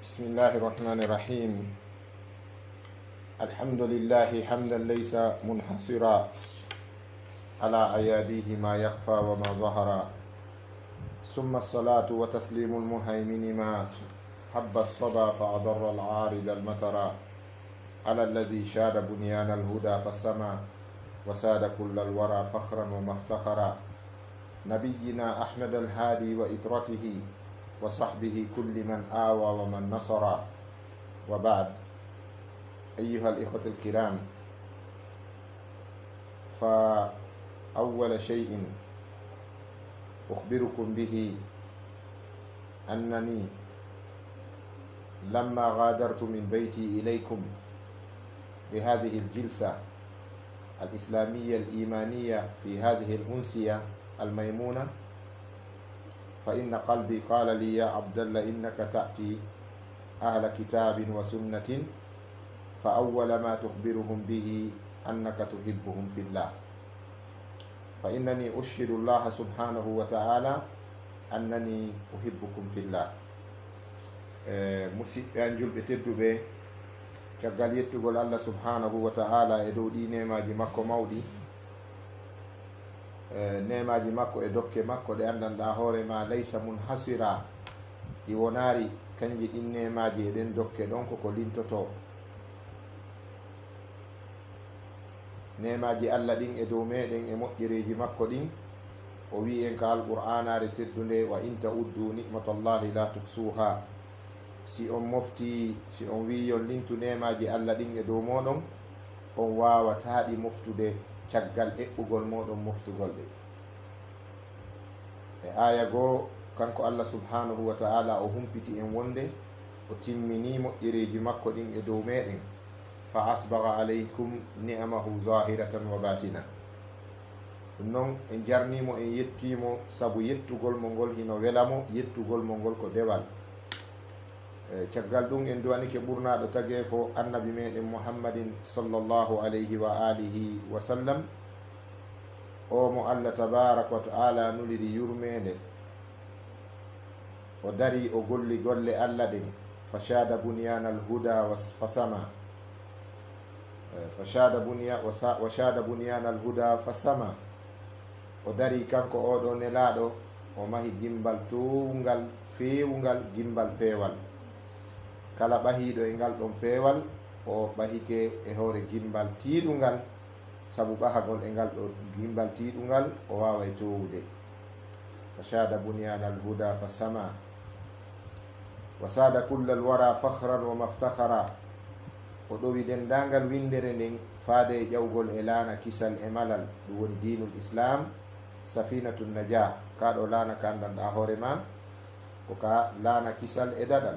بسم الله الرحمن الرحيم. الحمد لله حمدا ليس منحصرا على أياديه ما يخفى وما ظهر، ثم الصلاة وتسليم المهيمن ما حب الصبا فأضر العارض المطر، على الذي شاد بنيان الهدى فسما وساد كل الورى فخرا ومفتخرا، نبينا أحمد الهادي وإطرته وصحبه كل من آوى ومن نصر. وبعد، أيها الإخوة الكرام، فأول شيء أخبركم به أنني لما غادرت من بيتي إليكم بهذه الجلسة الإسلامية الإيمانية في هذه الأنسية الميمونة، فإن قلبي قال لي: يا عبد الله، إنك تأتي أهل كتاب وسنة، فأول ما تخبرهم به أنك تحبهم في الله. فإنني أشهد الله سبحانه وتعالى أنني أحبكم في الله. musidɓe an julɓe tedduɓe, caggal yettugol Allah subhanahu wa ta'ala e dow ɗi nemaji makko mawɗi, nemaji makko e dokke makko ɗe andanɗa hoorema laysa mun hasira, ɗi wonari kanji ɗin nemaji e ɗen dokke ɗon koko lintoto. nemaji Allah ɗin e dow meɗen e moƴƴereji makko ɗin, o wi en ka alqur'anare teddunde: wa in ta'uddu ni'matallahi la tuksuha. si on mofti, si on wi yon lintu nemaji Allah ɗin e dow moɗon, on wawataɗi moftude caggal eɓɓugol moɗon moftugol ɗe. e aya goo kanko Allah subhanahu wa ta'ala o humpiti en wonde o timmini moƴƴereji makko ɗin e dow meɗen: fa asbaga alaykum ni'amahu zahiratan wa batina. ɗum noon en jarnimo, en yettimo sabu yettugol mo ngol hino welamo, yettugol mo ngol ko dewal. caggal ɗum en duwanike ɓurnaɗo tagee fo annabi meɗen muhammadin sallllahu alayhi wa alihi wa sallam, o mo Allah tabaraka wa ta'ala nuliri yurmede, o dari o golli golle Allah ɗen. fashada bunyana alhuda fasama, washada bunyana alhuda fasama. o dari kanko oɗo nelaɗo, o mahi gimbal towgal fewgal, gimbal peewal. kala ɓahiɗo e ngal ɗon peewal, o ɓahike e hoore gimbal tiiɗugal, sabu ɓahagol e ngal ɗo gimbal tiiɗugal o waway towude. fashada bunyana alhuda fasama wasada kullal wara fakhran wa maftakhara. o ɗowi dendagal windere nden faade e ƴawgol e laana kisal e malal, ɗum woni dinul islam, safinatu najah. kaɗo laana ka andanɗa hoorema ko ka laana kisal e daɗal.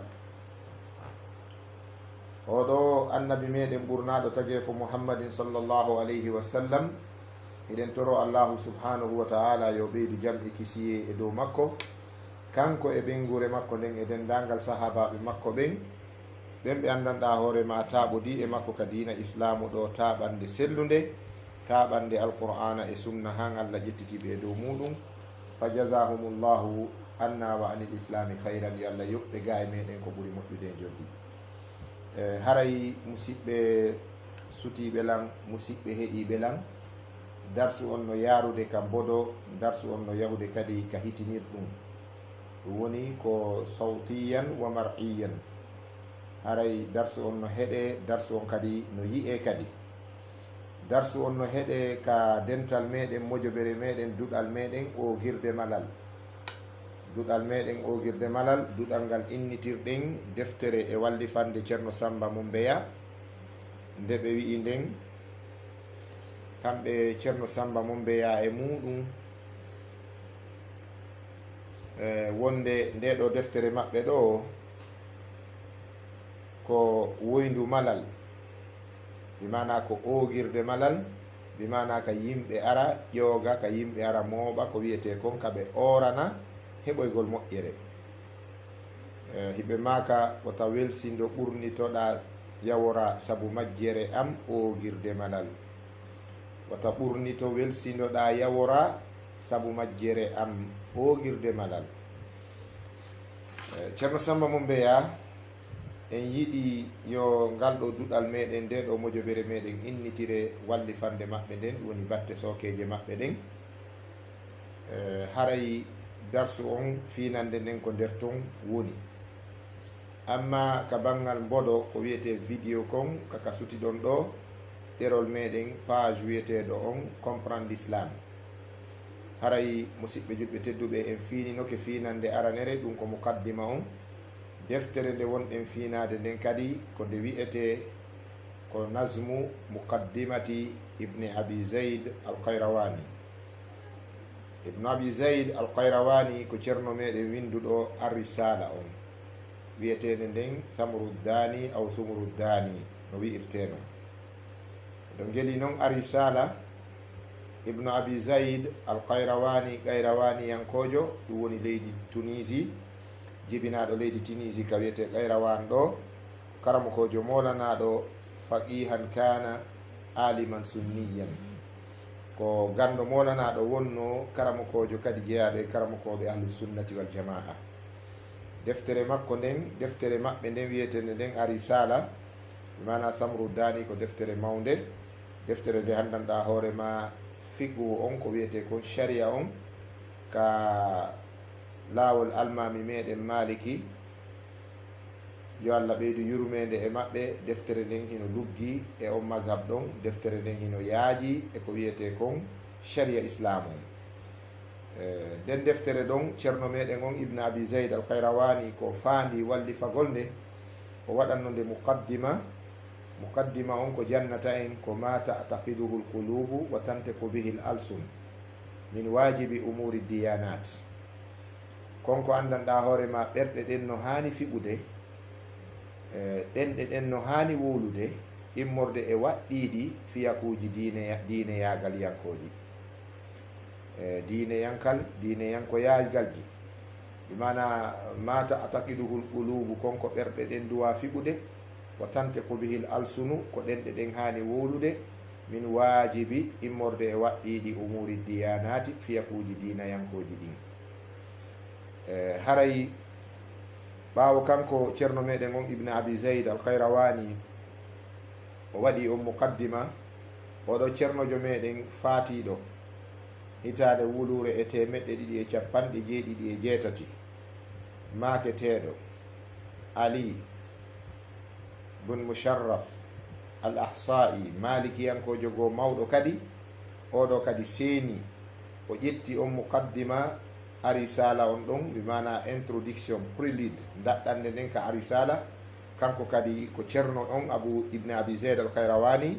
oɗo annabi meɗen ɓurnaɗo tagee fo muhammadin sallllahu alayhi wa sallam, eɗen toro allahu subhanahu wa ta'ala yo ɓeydu jam e kisiye e dow makko, kanko e ɓengure makko nden e dendagal sahabaɓe makko ɓen ɓe andanɗa hoorema taɓodi e makko ka dina islamu ɗo, taɓande sellunde, taɓande alqur'ana e sunna han Allah ƴettitiɓe e dow muɗum. fa jazahumullahu anna wa anil islami hayran. yo Allah yoɓɓe ga e meɗen ko ɓuuri moƴƴude e joddi. haray musidɓe sutiɓe lan, musidɓe heeɗiɓe lan, darsu on no yarude ka bodo, darsu on no yahude kadi ka hitinirɗum. ɗum woni ko sawtiyan wa mar'iyan. haray darsu on no heeɗe, darsu on kadi no yi'e kadi. darsu on no heeɗe ka dental meɗen, mojoɓere meɗen, duɗal meɗen o girde malal. duɗal meɗen o girde malal, duɗal ngal innitirɗen deftere e wallifande ceerno Samba Mumbeya, nde ɓe wi'i nden kamɓe ceerno Samba Mumbeya e muɗum wonde nde ɗo deftere maɓɓe ɗo ko woyndu malal, bimana ko ogirde malal, bimana ka yimɓe ara ƴooga, ka yimɓe ara mooɓa, ko wiyete kon ka ɓe orana heɓoygol moƴƴere. hiɓe maka ko taw welsindo ɓurnitoɗa yawora sabu majjere am ogirde malal, wata ɓurnito welsindoɗa yawora sabu majjere am ogirde malal. ceerno Samba Mumbeya en yiɗi yo ngal ɗo duɗal meɗen nde ɗo mojobere meɗen innitire wallifande maɓɓe nden woni batte sokeje maɓɓe ɗen. Haray darsu on finande nden ko nder ton woni, amma ka bangal mboɗo ko wiyete vidéo kon kaka suti ɗon ɗo ɗerol meɗen page wiyeteɗo on comprendre l'islam. Haray musidɓe juɗɓe tedduɓe en fininoke finande aranere ɗum ko mukaddima on. Deftere nde wonɗen finade nden kadi ko nde wiyete ko nazmu mukaddimati ibni abi zayd al-Qayrawani. Ibnu abi zayd al-Qayrawani ko ceerno meɗen winduɗo ar-risala on, wiyetede nden samruddani aw sumruddani no wi'irteno. ɗo geli noon ar-risala ibnu abi zayd al-Qayrawani, Qayrawani yankojo, ɗum woni leydi Tunisie, jibinaɗo leydi Tunisie ka wiyete Qayrawan ɗo. Karamokojo molanaɗo faqihan kana aliman sunniyan, ko gando molanaɗo wonno karamokojo kadi jeeyaɗo e karamokoɓe ahlus sunnati wal jamaa. Deftere makko nden, deftere maɓɓe nden wiyetende nden ar-risala, mana samruddani ko deftere mawnde. Deftere nde handanɗa hoorema fiqhu on ko wiyete kon sharia on ka laawol almami meɗen maliki, yo Allah ɓeydu yurmede e maɓɓe. Deftere nden hino luggi e on mazhab ɗon, deftere nden hino yaaji e ko wiyete kon sharia islam on. Nden deftere ɗon ceerno meɗen on ibnu abi zayd al-Qayrawani ko faandi wallifagol nde o waɗanno nde muqaddima. Muqaddima on ko jannata en ko ma ta'taqiduhu l-qulubu wa tantiqu bihi l-alsun min wajibi umuri diyanat. konko andanɗa hoorema ɓerɗe ɗen no hani fiɓude, ɗenɗe ɗen no hani wolude immorde e waɗɗiɗi fiyakuji diine yagal yankoji, diine yankal, diine yanko yagalji, bimana ma ta'taqiduhu l-qulubu konko ɓerɗe ɗen duwa fiɓude, wa tantiqu bihi l-alsunu ko ɗenɗe ɗen hani wolude, min wajibi immorde e waɗɗiɗi umuri diyanati fiyakuji diina yankoji ɗin. Haray ɓawo kanko ceerno meɗen on ibnu abi zayd al-Qayrawani o waɗi on muqaddima, oɗo ceernojo meɗen faatiɗo hitande wulure e 297 maketeɗo Ali bun Musharraf al-Ahsa'i, malikiyankojo go mawɗo kadi. oɗo kadi seeni o ƴetti on muqaddima arisala on ɗon, bimana introduction prélude daɗɗande nden ka arisala. kanko kadi ko ceerno on abu ibne abi zayd al-Qayrawani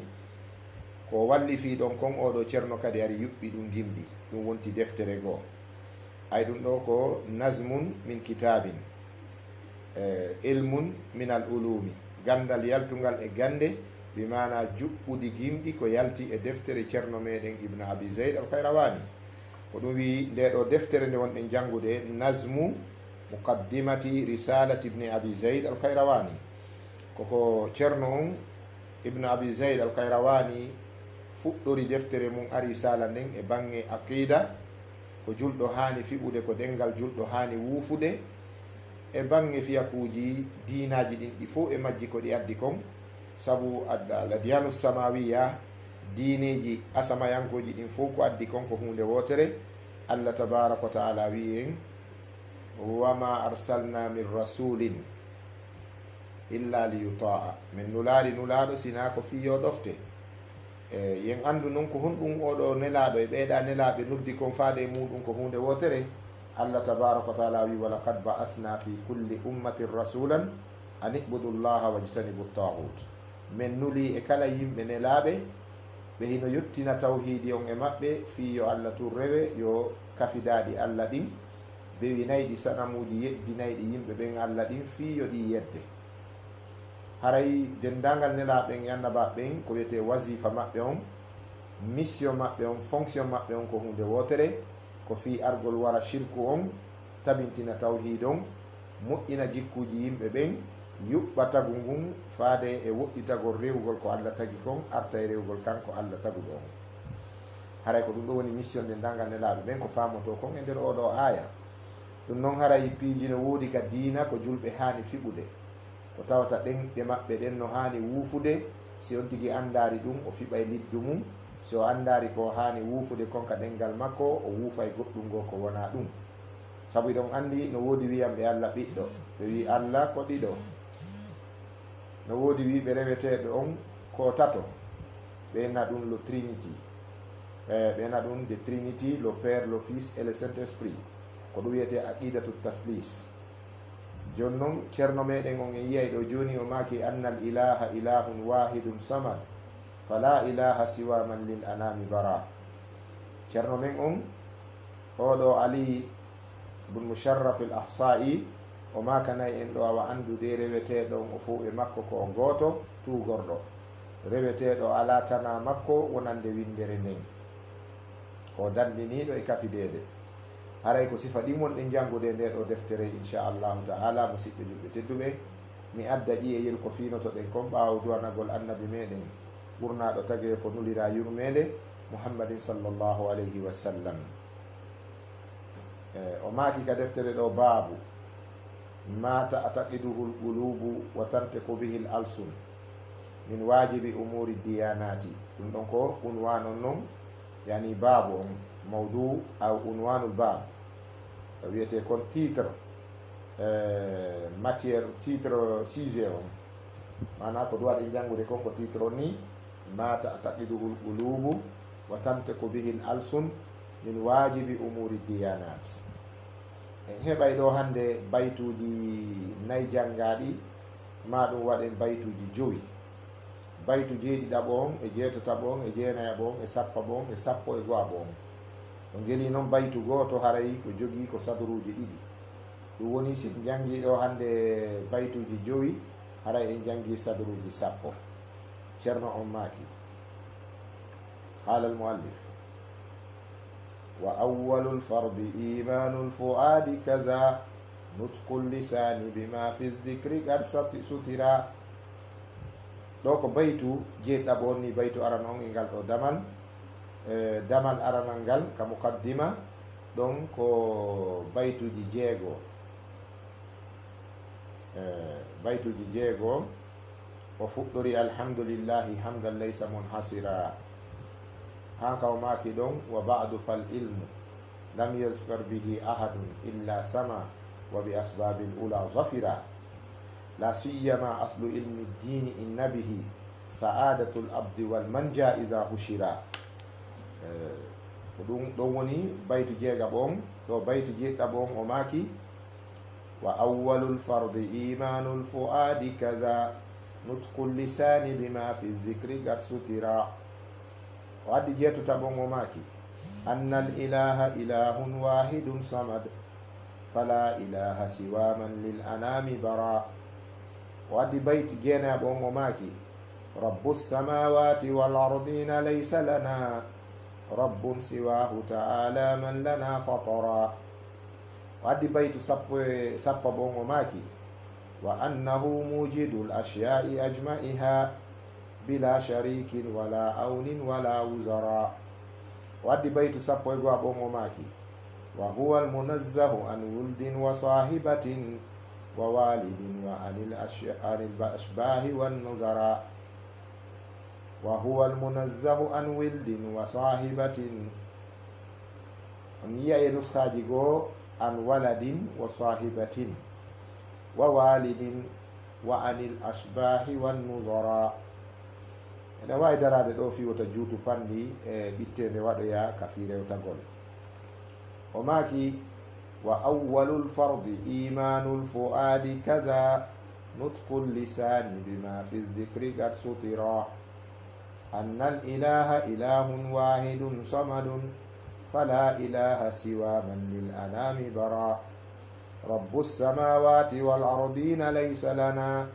ko wallifi ɗon kon. oɗo ceerno kadi ari yuɓɓi ɗum gimɗi, ɗum wonti deftere goo. ay ɗum ɗo ko nazmun min kitabin ilmun min al ulumi, gandal yaltugal e gande, bimana juɓɓudi gimɗi ko yalti e deftere ceerno meɗen ibnu abi zayd al-Qayrawani. ko ɗum wi nde ɗo deftere nde wonɗen jangude nazmu muqaddimati risalati ibni abi zayd al-Qayrawani, koko ceerno on ibnu abi zayd al-Qayrawani fuɗɗori deftere mum arisala nden e bange aqida, ko julɗo hani fiɓude, ko ɗengal julɗo hani wuufude, e bange fiyakuji diinaji ɗin ɗi fof e majji ko ɗi addi kon. sabu al-adiyanu samawiya, diineji asamayankoji ɗin fof ko addi kon ko hunde wotere. Allah tabaraka wa taala wi en wama arsalna min rasulin illa liyuta'a, min nulaari nulaɗo sina ko fiyo ɗofte. yen andu noon ko honɗum oɗo nelaɗo e ɓeyɗa nelaɓe noddi kon faade muɗum ko hunde wotere. Allah tabaraka wa taala wi walaqad ba'asna fi kulli ummatin rasulan an ibudu llaha wajtanibu taghut. min nuli e kala yimɓe nelaɓe ɓe hino yettina tawhidi on e maɓɓe fi yo Allah tun rewe yo kafidaɗi Allah ɗin, bewinayɗi sanamuji yeddinayɗi yimɓe ɓen Allah ɗin fi yo ɗi yedde. haray dendagal nelaɓen e annabaɓen ko wiyete wasifa maɓɓe on, mission maɓɓe on, fonction maɓɓe on ko hunde wotere, ko fi argol wara shirku on, tabintina tawhid on, moƴƴina jikkuji yimɓe ɓen, yuɓɓa tagu ngun faade e woɗɗitagol rewgol ko Allah tagi kon, arta e rewgol kanko Allah taguɗo on. haray ko ɗum ɗo woni mission dendagal nelaɓe ɓen ko famoto kon e nder oɗo aya. ɗum noon haray piiji no woodi ka diina ko julɓe hani fiɓude, o tawata ɗenɗe maɓɓe ɗen no hani wuufude. si on tigi andari ɗum o fiɓay liddu mum, si o andari ko hani wuufude konka ɗengal makko o wuufay goɗɗum ngo ko wona ɗum. sabu ɗon andi no woodi wiyamɓe Allah ɓiɗɗo, ɓe wi Allah ko ɗiɗo, no woodi wiɓe reweteɓe on ko tato, ɓeyna ɗum le Trinity, ɓeyna ɗum de Trinity, le Père, le Fils et le Saint-Esprit, ko ɗum wiyete aqidatu taflis. joni noon ceerno meɗen on en yiyay ɗo joni o maki annal ilaha ilahun wahidun samad fala ilaha siwa man lil anami bara. ceerno men on oɗo Ali bun Musharraf al Ahsa'i o makanayi en ɗo awa andude reweteɗon o fo e makko ko o goto tugorɗo, reweteɗo ala tana makko wonande windere nden, ko dandiniɗo e kafidede. haray ko sifa ɗimon ɗen jangude nde ɗo deftere inchallahu ta'ala. musidɓe julɓe tedduɓe, mi adda ƴiyeyel ko finoto ɗen kon ɓawo duwanagol annabi meɗen ɓurnaɗo tagi fo nulira yurmede muhammadin sallllahu alayhi wa sallam. o maki ka deftere ɗo baabu ma ta'taqiduhu l-qulubu wa tantiqu bihi l-alsun min wajibi umuri diyanati. ɗum ɗon ko unwan on noon, yani baabu on mawdu aw unwanul bab, wiyete kon titre matière, titre sujet on, mana ko duwaɗe jangude kon ko titre on ni ma ta'taqiduhu l-qulubu wa tantiqu bihi l-alsun min wajibi umuri diyanat. en heɓay ɗo hande baytuji 4 jangaɗi, ma ɗum waɗen baytuji 5. baytu 7 on e 8 on e 9 on e 10 on e 11 on. ɗo geli noon baytu goto haray ko jogui ko sadruji 2. ɗum woni si jangi ɗo hande baytuji 5 haray en jangi sadruji 10. ceerno on maki qala al muallif wa awwalul fardi imanul fuadi kaza nutqul lisani bima fi dhikri qad sutira. ɗo ko baytu 7 on ni baytu aran on e ngal ɗo damal. damal aranal ngal ka muqaddima ɗon ko baytuji 6. baytuji 6 o fuɗɗori alhamdulillahi hamdan laysa munhasira. hanka o maki ɗon wa ba'du fal ilmu lam yazfar bihi ahadun illa sama wa bi asbabil ula zafira la siyama aslu ilmi ddini inna bihi sa'adatul abdi wal manja idha hushira. ko ɗum ɗon woni baytu 6 on. ɗo baytu 7 on o maki wa awwalul fardi imanul fuadi kaza nutqul lisani bima fi dhikri qad sutira. o addi 7 on o maki annal ilaha ilahun wahidun samad fala ilaha siwa man lil anami bara. o addi bayti 9 on o maki rabbus samawati wal ardina laysa lana rabbun siwahu ta'ala man lana fatara. o addi baytu 10 on o maki wa annahu mujidul ashyai ajma'iha bila sharikin wala aunin wala wuzara. o addi baytu 11 on o maki wa huwa almunazzahu an wuldin wa sahibatin wa walidin wa anil ashbahi wan nuzara. wa huwa almunazzahu an wildin wa sahibatin. on yiya e nuskaji goo an waladin wa sahibatin wa walidin wa anil ashbahi wan nuzara. ene wawi darade ɗo fiwota juutu panɗi e ɓittede waɗoya ka fi rewtagol. o maki wa awwalul fardi imanul fuadi kaza nutqul lisani bima fi dhikri qad sutira annal ilaha ilahun wahidun samadun fala ilaha siwa man lil anami bara rabbus samawati wal ardina laysa lana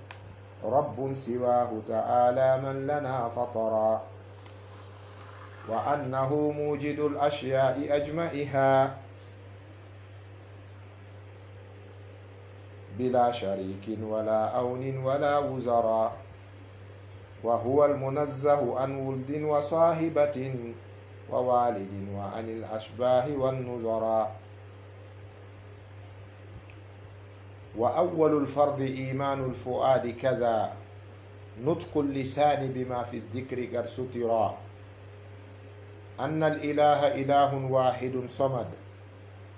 rabbun siwahu ta'ala man lana fatara wa annahu mujidul ashyai ajma'iha bila sharikin wala aunin wala wuzara wa huwa almunazzahu an wuldin wa sahibatin wa walidin wa anil ashbahi wan nuzara. وأول الفرض إيمان الفؤاد كذا نطق اللسان بما في الذكر قد سترا أن الإله إله واحد صمد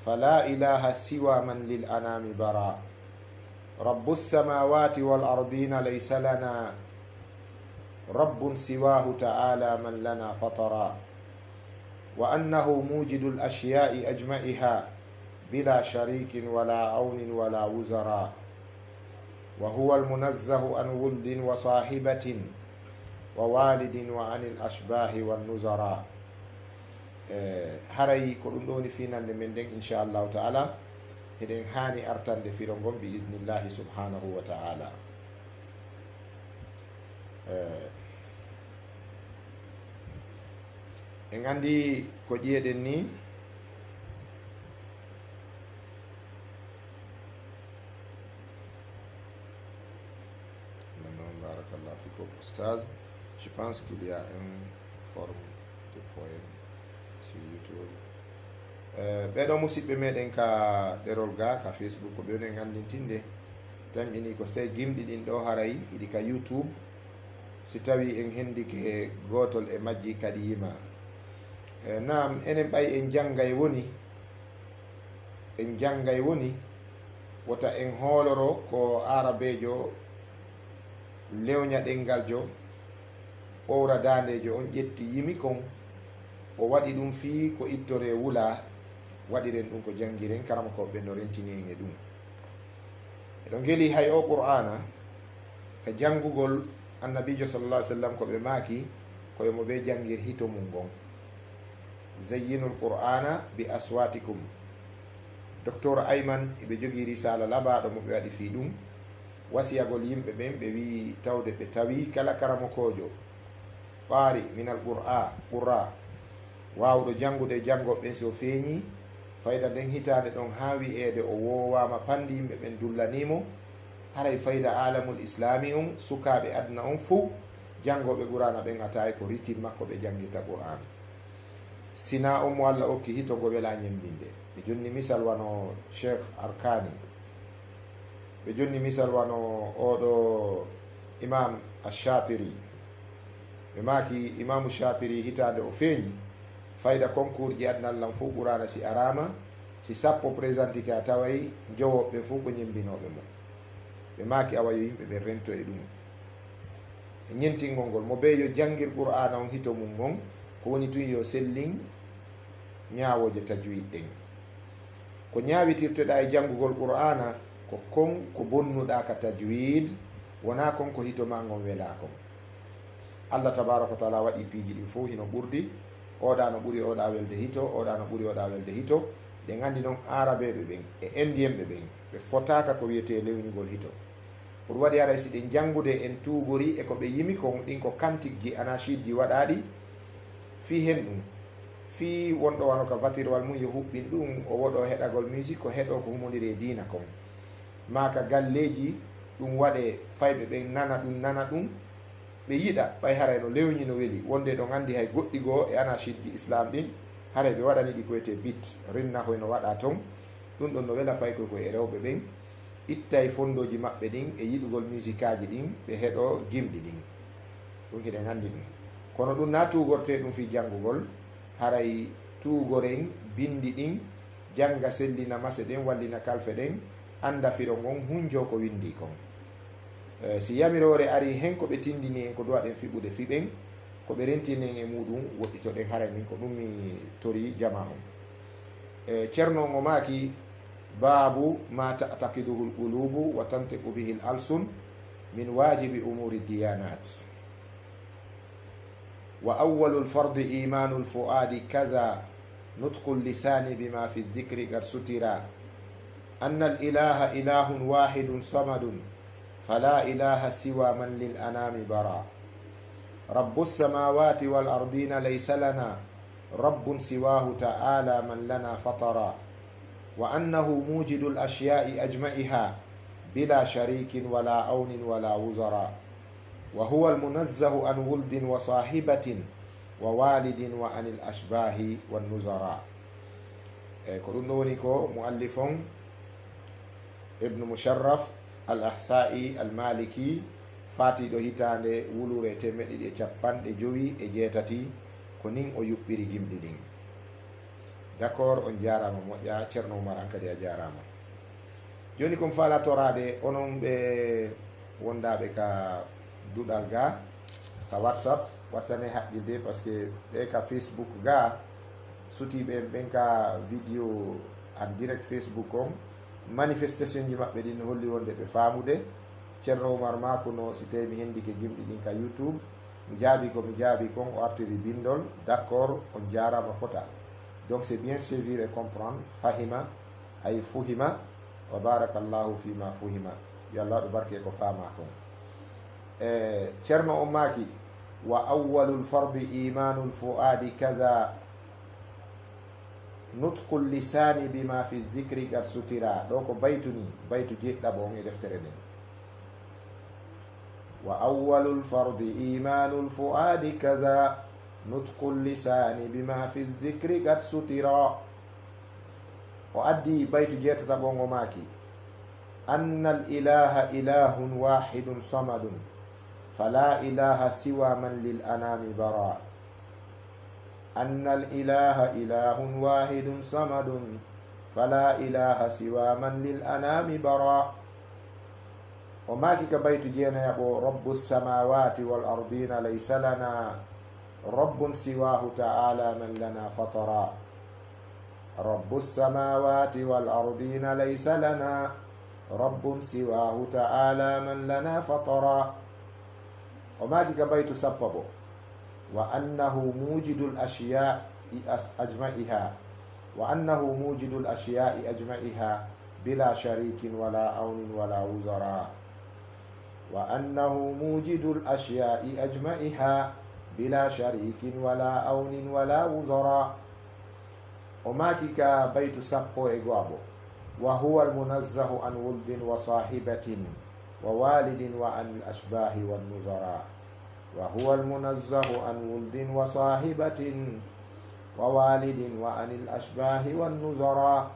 فلا إله سوى من للأنام برا رب السماوات والأرضين ليس لنا رب سواه تعالى من لنا فطرا وأنه موجد الأشياء أجمعها بلا شريك ولا عون ولا وزراء وهو المنزه عن ولد وصاحبة ووالد وعن الأشباه والنزراء. haray ko ɗum ɗoni finande men nden inchallahu taala eɗen hani artande firo gon bi idnillahi subhanahu wa taala. En andi ko ƴiyeɗen ni barakallahu fikum oustaz, je pense qu'il y a une forme de poème sur YouTube. Ɓeɗo musidɓe meɗen ka ɗerol ga ka Facebook ko ɓewne gandintinde tamƴini ko so tawi gimɗi ɗin ɗo haray iɗi ka YouTube, si tawi en hendike gotol e majji kadi yima. Naam, enen ɓay en janggay woni wota en hooloro ko arabejo lewña ɗengal jo ɓowra dandejo on ƴetti yimi kon o waɗi ɗum fii ko ittore wula waɗiren ɗum ko jangiren karama ko ɓe no rentini en e ɗum. eɗo geli hay o qur'ana ka jangugol annabijo sallallahu alaihi wasallam ko ɓe maaki koye mo ɓe jangir hito mum gon zayyinul qur'ana bi aswatikum. docteur ayman eɓe jogui risala labaɗo mo ɓe waɗi fi ɗum wasiyagol yimɓe ɓen ɓe wi tawde ɓe tawi kala karamokojo ɓaari minal qur'a wawɗo jangude jangoɓe so feeñi fayda nden hitande ɗon ha wi'ede o wowama pandi yimɓe ɓen dullanimo haray fayda alamul islami on sukaɓe aduna on fou jangoɓe qur'ana ɓen atawi ko ritin makko ɓe jangita qur'an sina on mo Allah okki hitogo wela ñembinde. ɓe jonni misal wano cheikh arkani, ɓe jonni misal wano oɗo imam ashatiri, ɓe maki imamu shatiri hitande o feeñi fayda concours ji adnallan fo qur'ana si arama si sappo présentike a taway jowoɓe fof ko ñembinoɓe mo. ɓe maki awayo yimɓe ɓe rento e ɗum e ñentingol ngol mo ɓe yo jangir qur'ana on hito mum gon ko woni tun yo sellin ñawoje tajwid ɗen. ko ñawitirteɗa e jangugol qur'ana ko kon ko bonnuɗa ka tajwid, wona kon ko hito ma gon wela kon. Allah tabaraka wa taala waɗi piiji ɗin fof hino ɓurdi, oɗa no ɓuuri oɗa welde hito, oɗa no ɓuuri oɗa welde hito. ɗe gandi noon arabeɓe ɓen e indienɓe ɓen ɓe fotaka ko wiyete lewnigol hito. pour waɗi aray si ɗe jangude en tugori e ko ɓe yimi kon ɗin ko kantique ji anachide ji waɗaɗi fi hen ɗum fi wonɗo wano ka batirwal mum yo huɓɓin ɗum o woɗo heɗagol musique ko heɗo ko humodiri e dina kon maka galleji ɗum waɗe fayɓe ɓen nana ɗum ɓe yiɗa ɓay haray no lewñi no weeli wonde ɗon andi hay goɗɗi goo e anachide ji islam ɗin haray ɓe waɗani ɗi koyete bit rinna hoyno waɗa ton ɗum ɗon no wela pay koy koye rewɓe ɓen ittay fondoji maɓɓe ɗin e yiɗugol musique aji ɗin ɓe heɗo gimɗi ɗin ɗum hiɗen andi ɗum. kono ɗum na tugorte ɗum fi jangugol, haray tugoren bindi ɗin janga sellina mase ɗen wallina kalfe ɗen anda firo gon hunjo ko windi kon. si yamirore ari hen ko ɓe tindini en ko duwaɗen fiɓude fiɓen ko ɓe rentinen e muɗum woɗɗitoɗen haray min ko ɗum mi tori jama on. ceerno o maki babu ma ta'taqiduhu l-qulubu wa tantiqu bihi l-alsun min wajibi umuri diyanat wa awwalu l-fardi imanu l-fuadi kaza nutqu l-lisani bima fi l-dhikri qad sutira anna al-ilaha ilahun wahidun samadun fala ilaha siwa man lil-anami bara rabbu s-samawati wal-ardina laysa lana rabbun siwahu ta'ala man lana fatara wa annahu mujidu l-ashya'i ajma'iha bila sharikin wala aunin wala wuzara wa huwa al-munazzahu an wuldin wa sahibatin wa walidin wa anil ashbahi wan nuzara. ko ɗum ɗo woni ko muallifon ibnu Musharraf al-Ahsa'i al-Maliki fatiɗo hitande wulure 257 ko nin o yuɓɓiri gimɗi ɗin. D'accord, on jarama moƴƴa. Ceerno Oumar an kadi a jarama. Joni kom fala torade onon ɓe wondaɓe ka duɗal ga ka WhatsApp wattane haqqilde par ce que ɓe ka Facebook ga sutiɓe ɓen ka vidéo en direct Facebook on manifestation ji maɓɓe ɗin holli wonde ɓe famude. Ceerno Oumar ma kono si tawi mi hendike gimɗi ɗin ka YouTube mi jaabi ko mi jaabi kon o artiri bindol. D'accord, on jarama fota. Donc c'est bien saisir et comprendre. Fahima ay fuhima wa barakallahu fima fuhima. Yo Allah ɗo barke ko fama kon. Ceerno on maki wa awwalul fardi imanul fuadi kaza nutqul lisani bima fi dhikri qad sutira. ɗo ko baytu ni baytu jeɗɗaɓo on e deftere nden. wa awwalul fardi imanul fuadi kaza nutqul lisani bima fi dhikri qad sutira. o addi baytu jeetataɓo ngo maki anna al ilaha ilahun wahidun samadun fala ilaha siwa man lil anami bara. anna al ilaha ilahun wahidun samadun fala ilaha siwa man lil anami bara. o maki ka baytu jeenayaɓo rabbu samawati wal ardina laysa lana rabbun siwahu ta'ala man lana fatara. rabbu samawati wal ardina laysa lana rabbun siwahu ta'ala man lana fatara. o maki ka baytu sappaɓo wa annahu mujidul ashiya'i ajma'iha wa annahu mujidul ashiya'i ajma'iha bila sharikin wala aunin wala wuzara. wa annahu mujidul ashiya'i ajma'iha bila sharikin wala aunin wala wuzara. o maki ka baytu sappo e go'aɓo wa huwa almunazzahu an wuldin wa sahibatin wa walidin wa an al-ashbahi wan nuzara. wa huwa almunazzahu an wuldin wa sahibatin wa walidin wa an al-ashbahi wan nuzara.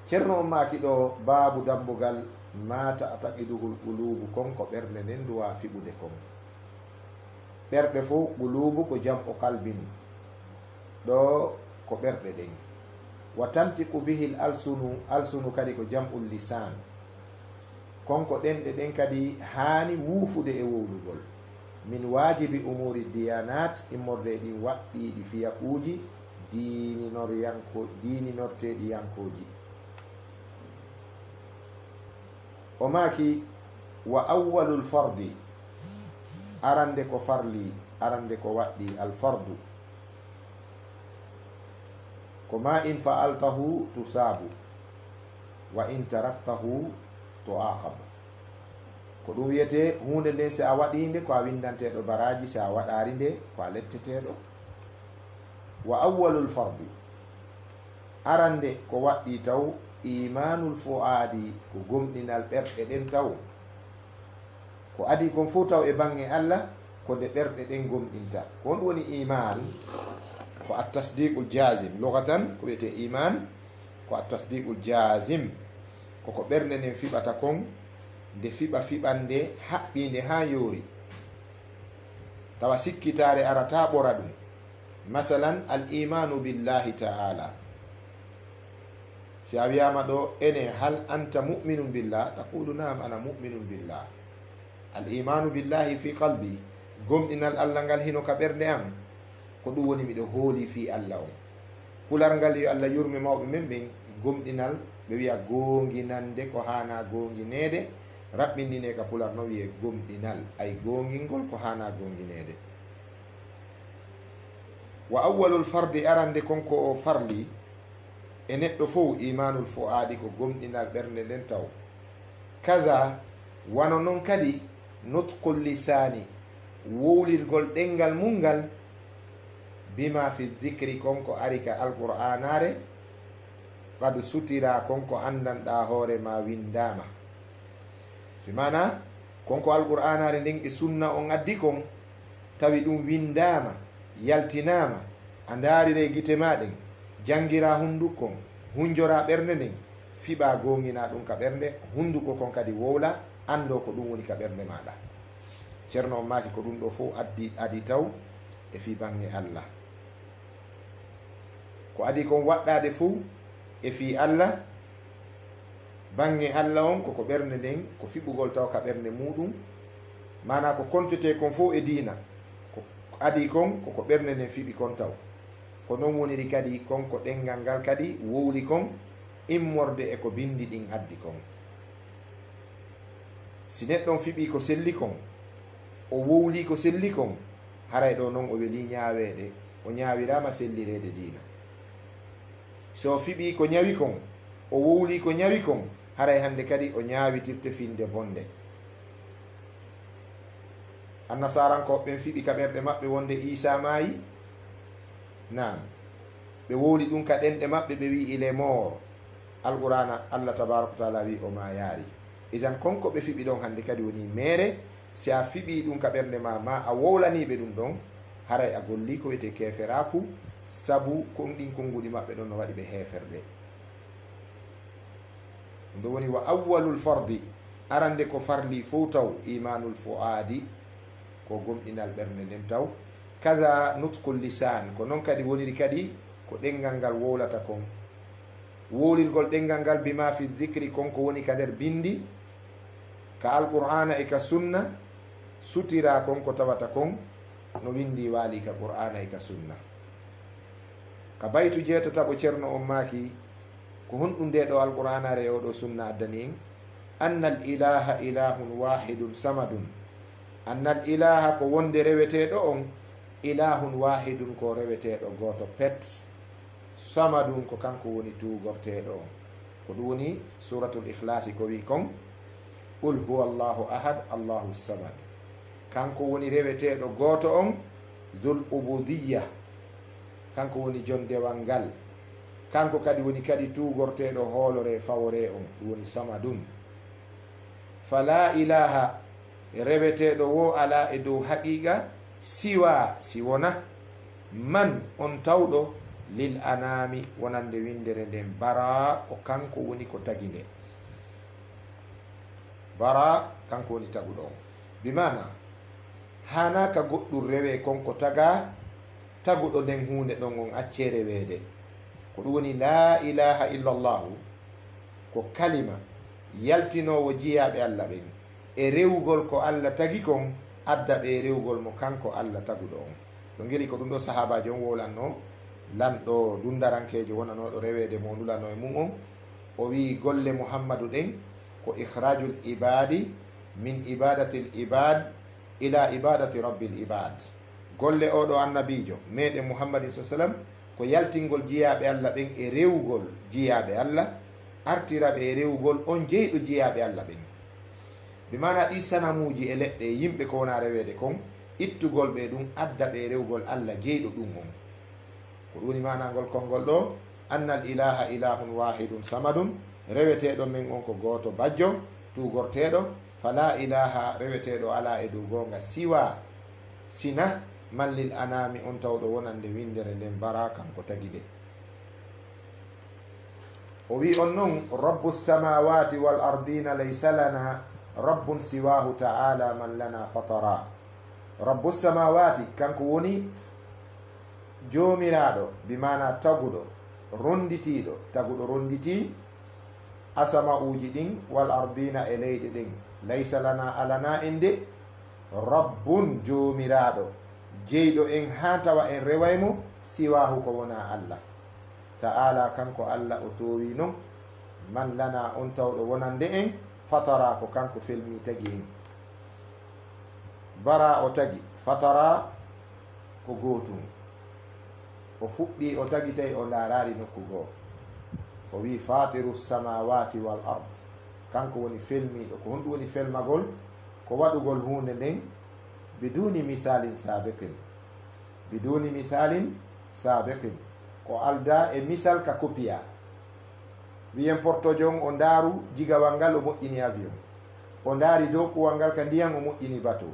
Ceerno on maki ɗo baabu dambugal mata ataqiduhul qulubu kon ko ɓernde nden duwa fiɓude kon. ɓerɗe fo qulubu ko jam o kalbin ɗo ko ɓerɗe ɗen. wa tantiqu bihil alsunu kadi ko jam ul lisan konko ɗenɗe ɗen kadi hani wuufude e wowlugol. min wajibi umuri diyanat immorde ɗin waɗɗiɗi fiyakuji diininorteɗi yankoji. o maki wa awwalul fardi arande ko farli arande ko waɗɗi alfardu ko ma in fa'altahu tusabu wa in taraktahu tu'aqab. ko ɗum wiyete hunde nden si a waɗinde ko a windanteɗo baraji, si a waɗari nde ko a letteteɗo. wa awwalul fardi arande ko waɗɗi taw imanul fuadi ko gomɗinal ɓerɗe ɗen taw ko adi kon fo taw e bange Allah ko nde ɓerɗe ɗen gomɗinta. ko on woni iman ko at tasdiqul jazim. lugatan ko wiyete iman ko at tasdiqul jazim koko ɓernde nden fiɓata kon nde fiɓa fiɓande haɓɓinde ha yoori tawa sikkitare arata ɓora ɗum. masalan al imanu billahi ta'ala, si a wiyama ɗo ene hal anta mu'minun billah, taqulu naam ana mu'minun billah. al imanu billahi fi qalbi, gomɗinal Allah ngal hino ka ɓernde am ko ɗum woni miɗo hooli fi Allah on. kulal ngal yo Allah yurmi mawɓe men ɓen gomɗinal ɓe wiya gonginande ko hana gonginede, raɓɓindine ka pular no wiye gomɗinal ay gongingol ko hana gonginede. wa awwalul fardi arande konko o farli e neɗɗo fof imanul fuadi ko gomɗinal ɓernde nden taw. kaza wano noon kadi nutqul lisani wowlirgol ɗengal mungal bima fi dhikri konko ari ka alqur'anare qad sutira konko andanɗa hoore ma windama. bimana konko alqur'anare nden e sunna on addi kon tawi ɗum windama yaltinama a daarire gite maɗen jangira hundukkon hunjora ɓernde nden fiɓa gongina ɗum ka ɓernde, hunduko kon kadi wowla, ando ko ɗum woni ka ɓernde maɗa. ceerno on maki ko ɗum ɗo fof adi taw e fi bange Allah, ko adi kon waɗɗade fou e fi Allah, bange Allah on koko ɓernde nden ko fiɓugol taw ka ɓernde muɗum, mana ko kontete kon fof e dina ko adi kon koko ɓernde nden fiɓi kon taw. ko non woniri kadi kon ko ɗengal ngal kadi wowli kon immorde e ko bindi ɗin addi kon. si neɗɗon fiɓi ko selli kon, o wowli ko selli kon, haray ɗo noon o weli ñaweɗe, o ñawirama sellirede dina. so fiɓi ko ñawi kon, o wowli ko ñawi kon, haray hande kadi o ñawitirte finde bonde. annasarankoɓe fiɓi ka ɓerɗe maɓɓe wonde Isa maayi, nam ɓe wowli ɗum ka ɗenɗe maɓɓe, ɓe wi il est mort. alqur'ana Allah tabaraka wa taala wi o ma yaari. isan konko ɓe fiɓi ɗon hande kadi woni mere. si a fiɓi ɗum ka ɓernde ma a wowlaniɓe ɗum ɗon, haray a golli ko wiyete keferaku, sabu kon ɗin konguɗi maɓɓe ɗon no waɗi ɓe heferɓe. ɗum ɗo woni wa awwalul fardi, arande ko farli fof taw imanul fuadi, ko gomɗinal ɓernde nden taw. kaza nutkul lisan, ko noon kadi woniri kadi ko ɗengal ngal wowlata kon. wowlirgol ɗengal ngal bima fi dhicri, konko woni ka nder bindi ka alqur'ana e ka sunna, sutira konko tawata kon no windi waali ka qur'ana e ka sunna. ka baytu jeetataɓo ceerno on maaki ko honɗum nde ɗo alqur'ana re oɗo sunna addani en. anna al ilaha ilahun wahidun samadun, anna al ilaha ko wonde reweteɗo on, ilahun wahidun ko reweteɗo goto pet, samadun ko kanko woni tugorteɗo on. ko ɗum woni suratul ikhlasi ko wi kon qul huwa allahu ahad allahu samad, kanko woni reweteɗo goto on, dhul ubudiyya, kanko woni jondewal ngal, kanko kadi woni kadi tugorteɗo hoolore fawore on, ɗum woni samadun. fala ilaha, reweteɗo wo ala e dow haqiqa, siwa si wona man on tawɗo, lil anami wonande windere nden bara, o kanko woni ko tagi nde. bara kanko woni taguɗo on, bimana hana ka goɗɗum rewe konko taga taguɗo nden hunde ɗon on acce rewede. ko ɗum woni la ilaha illallahu, ko kalima yaltinowo jiyaɓe Allah ɓen e rewugol ko Allah tagi kon, adda ɓe rewugol mo kanko Allah taguɗo on. ɗo geli ko ɗum ɗo sahabajo on wowlanno lanɗo dundarankejo wonanoɗo rewede mo ndulano e mum on, o wi golle muhammadu ɗen ko ikhrajul ibadi min ibadati l ibad ila ibadati rabbil ibad. golle oɗo annabijo meɗen muhammadin sa sallam ko yaltingol jiyaɓe Allah ɓen e rewugol jiyaɓe Allah, artiraɓe e rewugol on jeyɗo jiyaɓe Allah ɓen. bimana ɗi sanamuji e leɗɗe yimɓe ko wona rewede kon, ittugol ɓe ɗum adda ɓe rewugol Allah jeyɗo ɗum on. ko ɗum woni managol konngol ɗo, anna al ilaha ilahun wahidun samadun, reweteɗo men on ko goto bajjo tugorteɗo. fala ilaha, reweteɗo ala e dow gonga, siwa sina man lil anami, on tawɗo wonande windere nden bara kanko tagi de. o wi on noon rabbu samawati wal ardina laysa lana rabbun siwahu ta'ala man lana fatara. rabbu samawati kanko woni jomiraɗo, bimana taguɗo ronditiɗo, taguɗo ronditi asama uji ɗin, wal ardina e leyɗe ɗin. laysa lana alana en de rabbun jomiraɗo jeyɗo en ha tawa en rewaymo, siwahu ko wona Allah ta'ala, kanko Allah o towi non, man lana on tawɗo wonande en, fatara ko kanko felmi tagi en. bara o tagi, fatara ko gotum, o fuɗɗi o tagi tawi o darari nokku goo. o wi fatiru samawati wal ard, kanko woni felmiɗo. ko honɗum woni felmagol, ko waɗugol hunde nden biduni misalin sabiqin, biduni misalin sabiqin, ko alda e misal ka copiya. wiyen portojo on o daaru jigawal ngal o moƴƴini avion, o daari dow kuwal ngal ka ndiyam o moƴƴini bateau,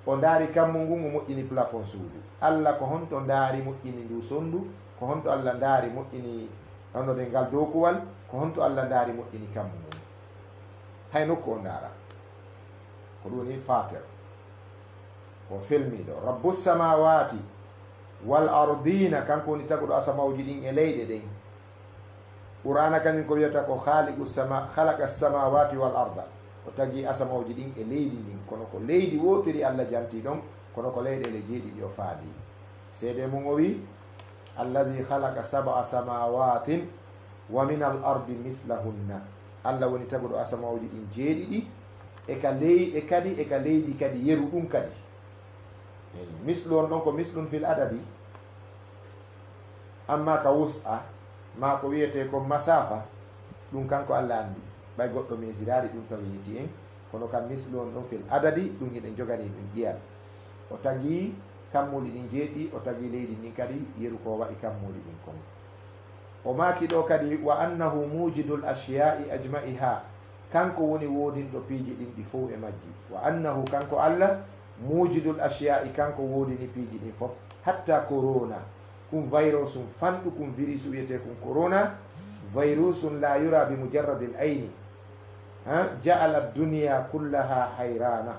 o daari kammu ngun o moƴƴini plafond suudu. Allah ko honto daari moƴƴini ndu sondu, ko honto Allah daari moƴƴini annode ngal dow kuwal ko honto Allah ndaari moƴƴini kammu mum hay nokku o ndaara ko ɗum woni fatir ko felmiɗo rabbu samawati wal ardina kanko woni taguɗo asamawji ɗin e leyɗe ɗen qur'ana kañum ko wiyata ko khalaqa samawati wal arda o tagi asamawji ɗin e leydi ndin kono ko leydi wotiri Allah janti ɗon kono ko leyɗele jeeɗiɗi o faadi seede mum o wi alladi khalaqa sab'a samawatin wa min al ardi mithlahunna Allah woni taguɗo asamawji ɗin jeeɗiɗi e ka leyɗe kadi e ka leydi kadi yeru ɗum kadi mislu on ɗon ko mislun fil adadi amma ka wus'a ma ko wiyete ko masafa ɗum kanko Allah andi ɓay goɗɗo mesirari ɗum tawi yiti en kono kam mislu on ɗon fil adadi ɗum hiɗen jogani ɗum ƴiyal o tagi kammuɗi ɗin jeeɗɗi o tagi leydi ndin kadi yeru ko waɗi kammuɗi ɗin kon o maki ɗo kadi wa annahu mujidul ashiya'i ajma'iha kanko woni wodinɗo piiji ɗin ɗi fof e majji wa annahu kanko Allah mujidul ashiya'i kanko wodini piiji ɗin fof hatta corona kum virusum fanɗu kum virus wiyete kum corona virusum la yura bi mujarradil ayni ja'ala dunya kullaha hayrana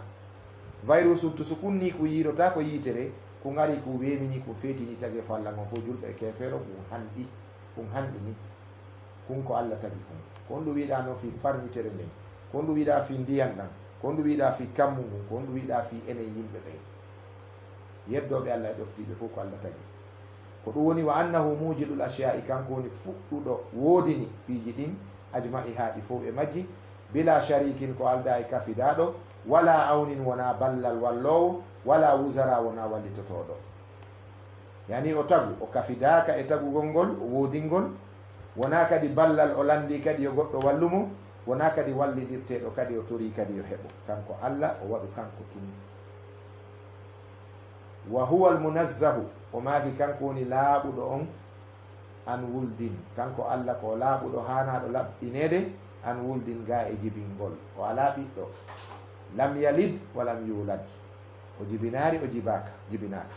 virusum to so kunni ko yirota ko yitere ko ngari ko wemini ko fetini tagi falla ngo fo julɓe e kefero kum hanɗini kum ko Allah tagi kum kon ɗum wiɗa no fi farnitere nden kon ɗum wiɗa fi ndiyan ɗan kon ɗum wiɗa fi kammu mum kon ɗum wiɗa fi enen yimɓe ɓen yeddoɓe Allah e ɗoftiɓe fof ko Allah tagi ko ɗum woni wa annahu mujidul ashiya'i kanko woni fuɗɗuɗo woodini piiji ɗin ajma'i haaɗi fof e majji bila sharikin ko alda e kafidaɗo wala awnin wona ballal wallowo wala wusara wona wallitotoɗo yani o tagu o kafidaka e tagugol ngol o woodingol wona kadi ballal o landi kadi yo goɗɗo wallumo wona kadi wallidirteɗo kadi o tori kadi yo heɓo kanko Allah o waɗu kanko tun wa huwa almunazzahu o maaki kanko woni laaɓuɗo on an wuldin kanko Allah ko laaɓuɗo hanaɗo laɓɓinede an wuldin ga e jibingol o ala ɓiɗɗo lam yalid wa lam yulad o jibinari o jibinaka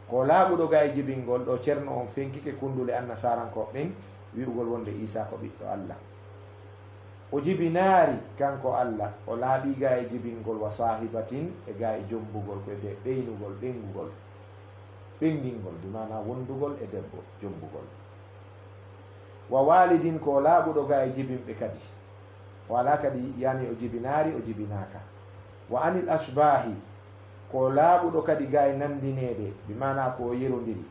ko laaɓuɗo ga e jibingol ɗo ceerno on fenkike kundule annasarankoɓe ɓen wi'ugol wonde Isa ko ɓiɗɗo Allah o jibinaari kanko Allah o laaɓi ga e jibingol wa sahibatin e ga e jombugol ko ete ɓeynugol ɓengingol dumana wondugol e debbo jombugol wa walidin ko laaɓuɗo ga e jibinɓe kadi wala kadi yani o jibinaari o jibinaka wa anil ashbahi ko laaɓuɗo kadi ga e nandinede bimana ko yerodiri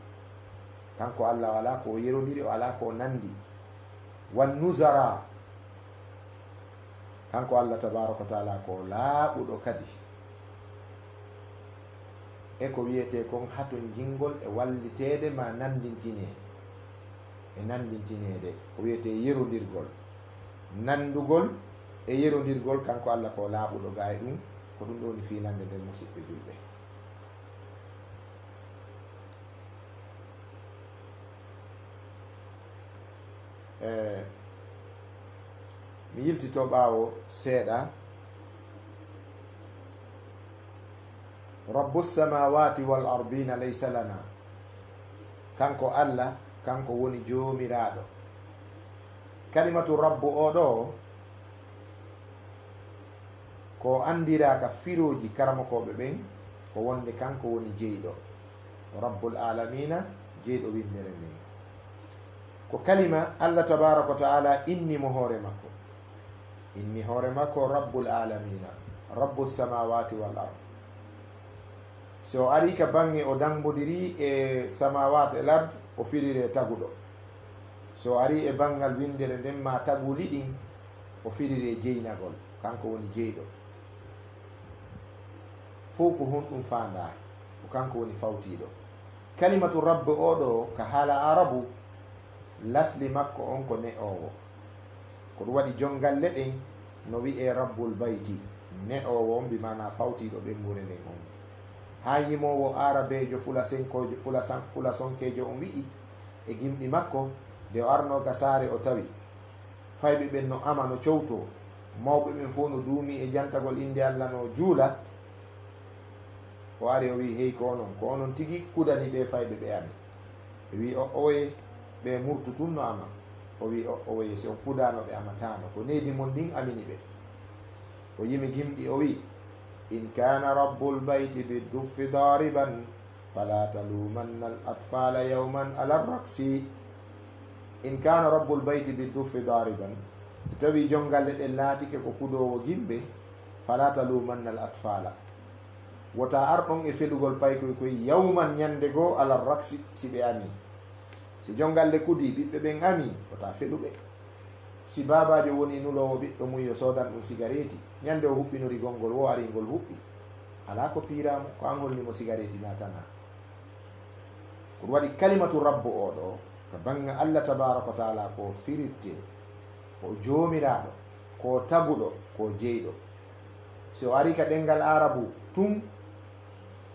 kanko Allah wala ko yerodiri o ala ko nandi wan nuzara kanko Allah tabaraka wa taala ko laaɓuɗo kadi e ko wiyete kon hato jingol e wallitede ma nandintine e nandintinede ko wiyete yerodirgol nandugol e yerodirgol kanko Allah ko laaɓuɗo ga e ɗum ko ɗum ɗo ni finande nden musidɓe julɓe mi yiltito ɓaawo seeɗa rabbu samawati wal ardina laysa lana kanko Allah kanko woni joomiraɗo kalimatu rabbu oɗo ko andiraka firoji karamakoɓe ɓen ko wonde kanko woni jeyɗo rabbul alamina jeyɗo windere nden ko kalima Allah tabaraka wa taala innimo hoore makko inni hoore makko rabbul alamina rabbu samawati wal ard so ari ka bange o dambodiri e samawat e lard o firire taguɗo so ari e bangal windere nden ma taguli ɗin o firire jeynagol kanko woni jeyɗo fof ko honɗum fanda ko kanko woni fawtiɗo kalimatu rabbe oɗo ka haala arabu lasli makko on ko ne'owo ko ɗum waɗi jongalle ɗen no wi'e rabbul bayti ne'owo on mbimana fawtiɗo ɓengure nden on ha yimowo arabejo fula sonkejo on wi'i e gimɗi makko nde o arno ka saare o tawi fayɓe ɓen no ama no cowto mawɓe ɓen fof no duumi e jantagol inde Allah no juula o ari o wi hey ko onon tigi kudani ɓe fayɓe ɓe ami ɓe wi oye ɓe murtutunno ama o wi o wi so kudano ɓe amatano ko neydi mon ndin amini ɓe o yimi gimɗi o wi in kana rabbul bayti biduffi dariban fala talumanna al atfala yawman ala raksi in kana rabbul bayti biduffi dariban so tawi jongalle ɗen laatike ko kudowo gimɓe fala talumanna al atfala wota arɗon e feɗugol paykoy koye yawman ñande goo ala raksi si ɓe ami si jongalle kudi ɓiɓɓe ɓen ami wota feɗuɓe si babajo woni nulowo ɓiɗɗo mum yo sodan ɗum cigareti ñande o huɓɓinori gongol wo ari ngol huɓɓi ala ko piramo ko an holnimo cigareti natana ko ɗum waɗi kalimatu rabbo oɗo ko banga allah tabaraka wa taala ko firitte ko jomiraɗo ko taguɗo ko jeyɗo so ari ka ɗengal arabu tun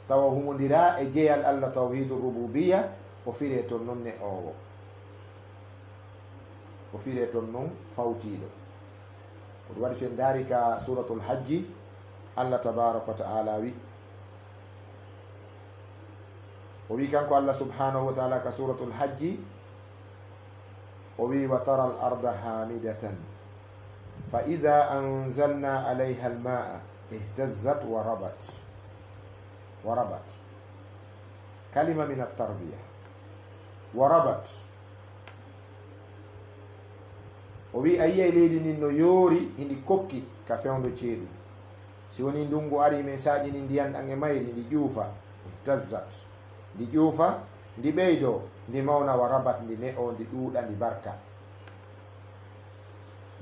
tawa humodira e jeyal allah tawhidu rububiya o fire toon noon ne owo o fire toon noon fawtiɗo ko ɗum waɗi sen daari ka suratul hajji allah tabaraka wa taala wi o wi kanko allah subhanahu wa taala ka suratul hajji o wi wa tara al arda hamidatan fa ida anzalna alayha al maa ihtazzat wa rabat kalima min at-tarbiya wa rabat o wi a yiyay leydi ndin no yoori hindi kokki ka fewndo ceeɗum si woni ndungu ari men saƴini ndiyan ɗan e mayri ndi ƴuufa ihtazzat ndi ƴuufa ndi ɓeydo ndi mawna wa rabat ndi ne'o ndi ɗuuɗa ndi barka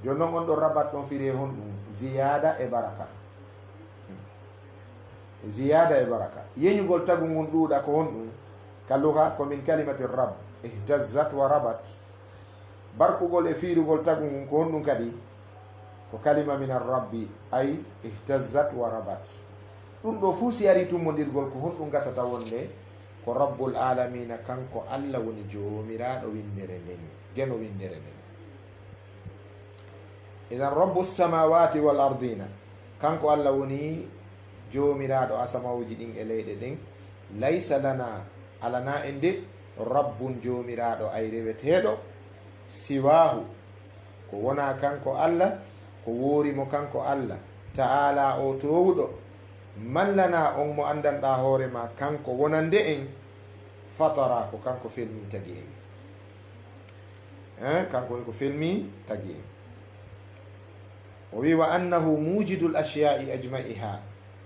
joni noon on ɗo rabat ɗon firi hon ɗum ziyada e baraka ziyada e baraka yeñugol tagu ngun ɗuuɗa ko hon ɗum kalluka komin kalimati rab ihtazzat wa rabat barkugol e fiirugol tagu ngun ko hon ɗum kadi ko kalima min arrabbi ay ihtazzat wa rabat ɗum ɗo fuu si ari tummodirgol ko hon ɗum gasata wonde ko rabbul alamina kanko allah woni joomiraɗo windere nden geno windere nden idan rabbu samawati wal ardina kanko allah woni joomiraɗo asamawuji ɗin e leyɗe ɗen laysa lana alana e nde rabbun joomiraɗo ay reweteɗo siwahu ko wona kanko allah ko worimo kanko allah ta'ala o towuɗo mallana on mo andanɗa hoorema kanko wonande en fatara ko kanko felmi tagi en kanko woni ko felmi tagi en o wi wa annahu mujidul ashiya'i ajma'iha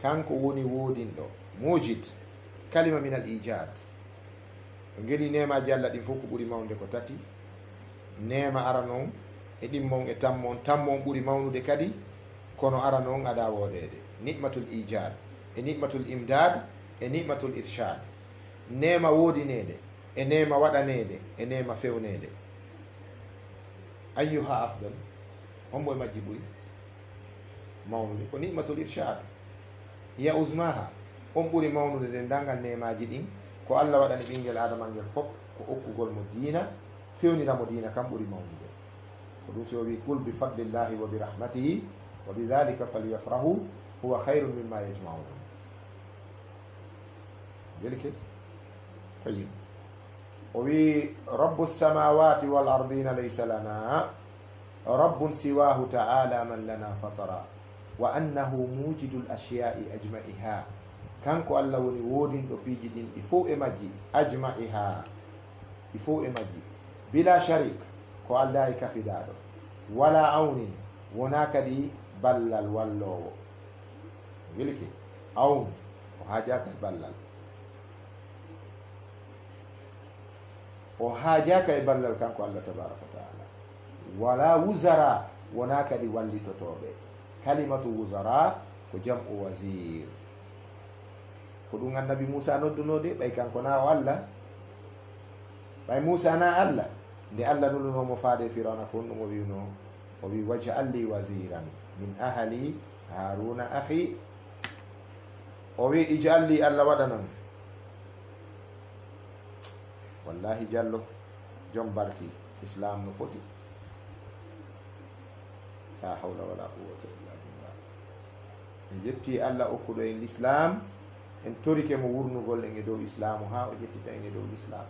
kanko woni wodinɗo mujid kalima min al ijad o geli nemaji allah ɗin fof ko ɓuuri mawde ko tati nema ara noon e ɗimmon e tammon tammon ɓuuri mawnude kadi kono ara noon aɗa woɗede ni'matul ijad e ni'matul imdad e ni'matul irshad nema wodinede e nema waɗanede e nema fewnede ayyuha afdal hombo e majji ɓuuri mawnude ko ni'matul irshad hiya usmaha on ɓuuri mawnude nden dangal nemaji ɗin ko allah waɗani ɓinguel adama ngel fof ko okkugol mo diina fewniramo diina kam ɓuuri mawnude ko ɗum so wi qul bi fadlillahi wa bi rahmatihi wa bi dhalika falyafrahu huwa khayrun mimma yajmaun jelike tayib o wi rabbu samawati wal ardina laysa lana rabbun siwahu ta'ala man lana fatara wa annahu mujidul ashiya'i ajma'iha kanko allah woni wodinɗo piiji ɗin ɗi fof e majji ajma'iha ɗi fof e majji bila sharik ko allah e kafidaɗo wala awnin wona kadi ballal wallowo wilki awn o haajaka e ballal o haajaka e ballal kanko allah tabaraka wa taala wala wuzara wona kadi wallitotoɓe kalimatu wuzara ko jam'u wasir ko ɗum annabi Musa noddunode ɓay kanko na o allah ɓay Musa na allah nde allah nulunomo faade firawna ko ɗum o wino o wi waj'al li waziran min ahli haruna akhi o wi ij'al li allah waɗanan wallahi jallo jom barki islam no foti la hawla wala quwwata illa billah en jetti allah okkuɗo en l'islam en torike mo wurnugol en e dow islamu ha o jettita en e dow l'islam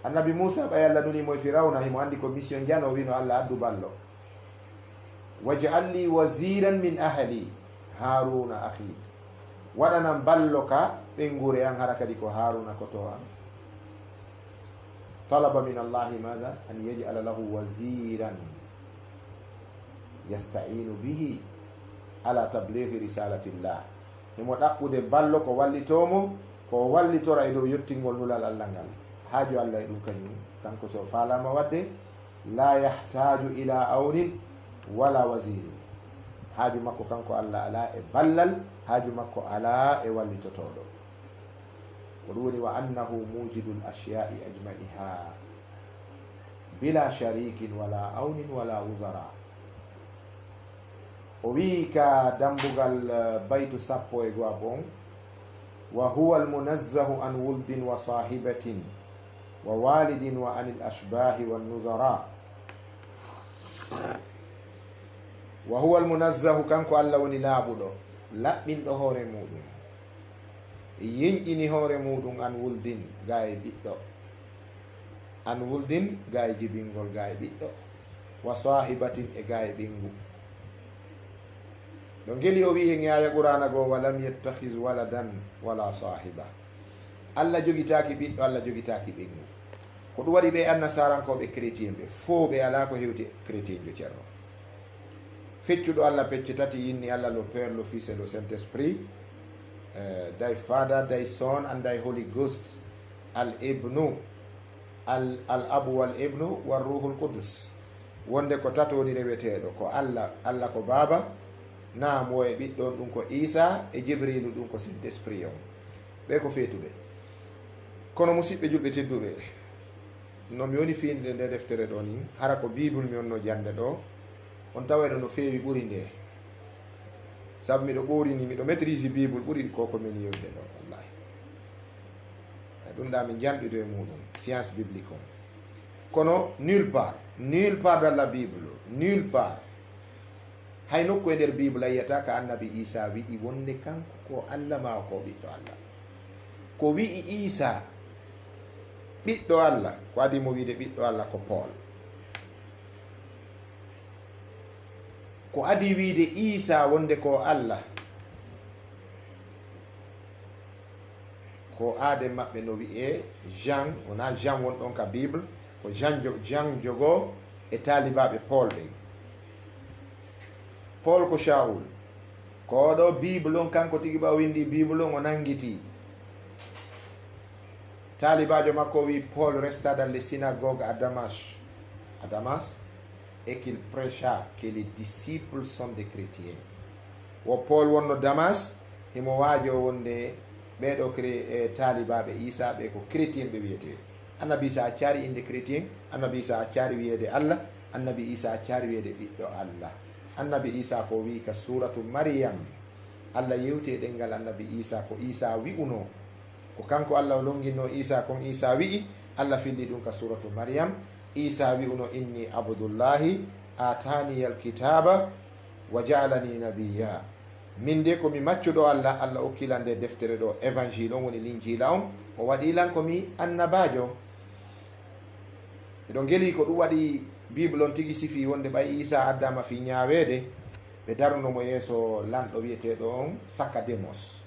annabi Musa ɓay Allah nuni moye firawna himo andi ko mission jano wino Allah addu ballo waj'al li waziran min ahli haruna akhi waɗanan ballo ka ɓengure an hara kadi ko haruna koto an talaba min allahi mada an yaj'ala lahu waziran yasta'inu bihi ala tablighi risalatillah himo ɗaɓɓude ballo ko wallitomo ko wallitora e dow yettingol nulal Allah ngal haaju Allah e ɗum kañum kanko so falama wadde la yahtaju ila awnin wala wasirin haaju makko kanko Allah ala e ballal haaju makko ala e wallitotoɗo ko ɗum woni wa annahu mujidul ashiya'i ajma'iha bila sharikin wala awnin wala wuzara o wi ka dambugal baytu sappo e go'a bon wa huwa almunazzahu an wuldin wa sahibatin wa walidin wa anil ashbahi wan nuzara wa huwa almunazzahu kanko Allah woni laaɓuɗo laɓɓinɗo hoore muɗum yinƴini hoore muɗum an wuldin ga e ɓiɗɗo an wuldin ga e jibingol ga e ɓiɗɗo wa sahibatin e ga e ɓingu ɗo ngeli o wi hen yaya qur'ana goo walam yettakhis waladan wala sahiba Allah jogitaki ɓiɗɗo Allah jogitaki ɓingu ko ɗum waɗi ɓe annasarankoɓe chrétien ɓe fo ɓe ala ko hewti chrétien jo ceerno feccuɗo Allah pecce tati yinni Allah le Père, le Fils et le Saint-Esprit, thy Father, thy Son and thy Holy Ghost, al-Ibnu, al-Abu wal-Ibnu wal-Ruhul Qudus. Wonde ko tato woni reweteɗo ko Allah, Allah ko Baba, naam wo e ɓiɗɗon ɗum ko Isa e Jibrilu ɗum ko Saint-Esprit on. ɓe ko feetuɓe kono musidɓe julɓe tedduɓe no mi woni finde nde deftere ɗo ni hara ko Bible mi wonno jande ɗo on tawayno no feewi ɓuri nde sabu miɗo ɓorini miɗo maîtrise Bible ɓuri koko min yewde ɗo wallahi ɗum ɗa mi janɗude e muɗum science biblique on kono nulle part dans la Bible nulle part hay nokku e nder Bible a yiyata ka annabi Isa wi'i wonde kanko ko Allah ma ko ɓiɗɗo Allah ko wi'i Isa ɓiɗɗo Allah ko adimo wiide ɓiɗɗo Allah ko Paul ko adi wiide Isa wonde ko Allah ko aade maɓɓe no wi'e Jean wona Jean won ɗon ka Bible ko Jean jogo e taalibaɓe Paul ɓen Paul ko Shaul ko oɗo Bible on kanko tigi ɓa windi Bible on o nangiti taalibajo makko wi Paul resta dans les synagogues à Damas et qu'il prêcha que les disciples sont des chrétiens wo Paul wonno Damas himo waajo wonde ɓeɗo taalibaɓe Isa ɓe ko chrétien ɓe wiyete annabi Isa accari inde chrétien annabi Isa accari wiyede Allah annabi Isa accari wiyede ɓiɗɗo Allah annabi Isa ko wi ka suratu Maryam Allah yewte ɗengal annabi Isa ko Isa wi'uno ko kanko Allah longino Isa kon Isa wi'i Allah filli ɗum ka suratu Maryam Isa wi'uno inni abdullahi atani alkitaba wa ja'alani nabiyya min de komi maccuɗo Allah Allah okkila nde deftere ɗo évangile on woni linjila on o waɗilan komi annabajo eɗo ngeli ko ɗum waɗi Bible on tigi sifi wonde ɓay Isa addama fi ñaawede ɓe darnomo yeeso lanɗo wiyeteɗo on Sakademos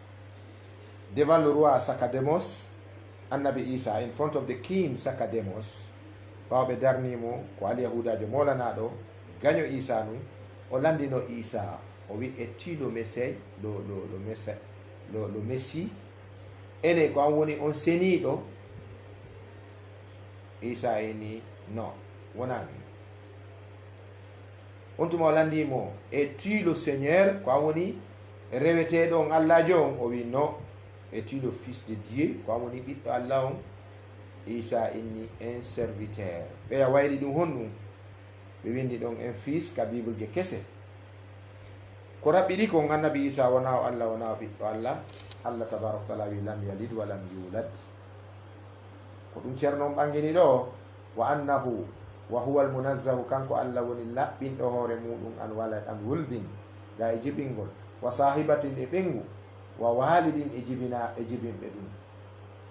devant le roi Sakademos annabi Isa in front of the king Sakademos ɓawo ɓe darnimo ko alyahudajo molanaɗo gaño Isa num o landino Isa o wi es-tu le messie ene ko an woni on seniɗo Isa eni non wonani on tuma o landimo es-tu le Seigneur ko an woni reweteɗo on Allahjo on o wi non es-tu le fils de Dieu ko an woni ɓiɗɗo Allah on Isa inni un serviteur ɓeya wayri ɗum honɗum ɓe windi ɗon un fils ka Bible je kese ko raɓɓiɗi kon annabi Isa wona o Allah wona o ɓiɗɗo Allah Allah tabaraka taala wi lam yalid wa lam yulad ko ɗum ceerno on ɓangini ɗo wa annahu wa huwa almunazzahu kanko Allah woni laɓɓinɗo hoore muɗum an walad an wuldin ga e jibingol wa sahibatin e ɓengu wa walidin e jibinɓe ɗum